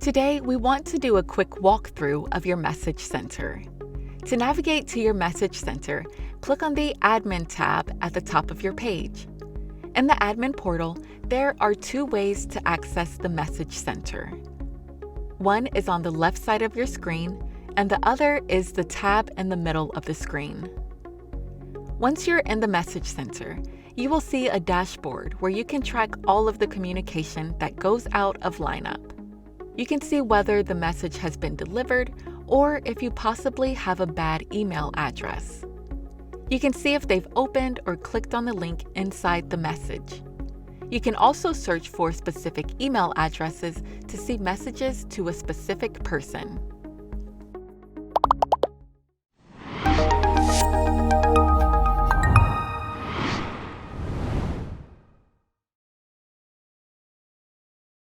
Today, we want to do a quick walkthrough of your Message Center. To navigate to your Message Center, click on the Admin tab at the top of your page. In the Admin portal, there are two ways to access the Message Center. One is on the left side of your screen, and the other is the tab in the middle of the screen. Once you're in the Message Center, you will see a dashboard where you can track all of the communication that goes out of lineup. You can see whether the message has been delivered or if you possibly have a bad email address. You can see if they've opened or clicked on the link inside the message. You can also search for specific email addresses to see messages to a specific person.